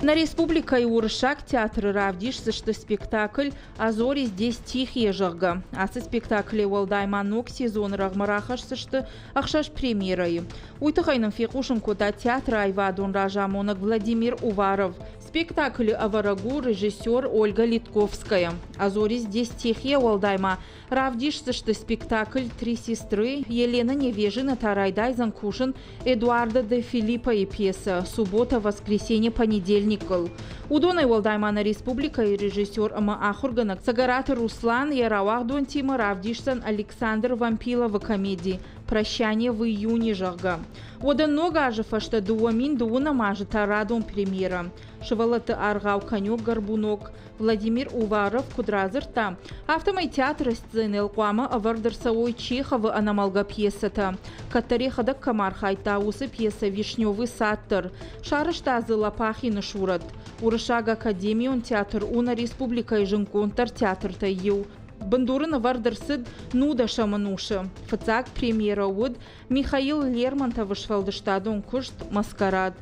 На республика и Уршак театр равдиш что спектакль «Азори здесь тихие жага». А со спектакля Уалдайманок сезон рагмарахаш что ахшаш премьерой. Уйтахайным фикушем кода театра Айвадон Ражамонок Владимир Уваров. Спектакль «Аварагу» режиссер Ольга Литковская. «Азори здесь тихие» Уалдайма равдиш что спектакль «Три сестры» Елена Невежина, Тарайдай Занкушин, Эдуарда де Филиппа и пьеса «Суббота, воскресенье, понедельник». Удона Уалдаймана республика и режиссер Ахурганак Сагарат Руслан и Равахдон Тима Равдишсан Александр Вампила в комедии «Прощание в июне жага». Одан много ажифа, что дуамин дуна мажет арадом премьера. Шевалаты Аргау Конек Горбунок, Владимир Уваров Кудразырта. Автомай театр сцены Лкуама Авардерсовой Чехова анамалга пьесата. Катареха Камар Хайтаусы пьеса «Вишневый саттер». Шарыштазы Лапахин Шурат. Урышага Академион театр Уна республика и Жинконтар театр Тайю. Бандурина Вардерсид Нуда Шамануша. Фацак премьера Уд Михаил Лермонтов Швалдыштадон Кушт Маскарад.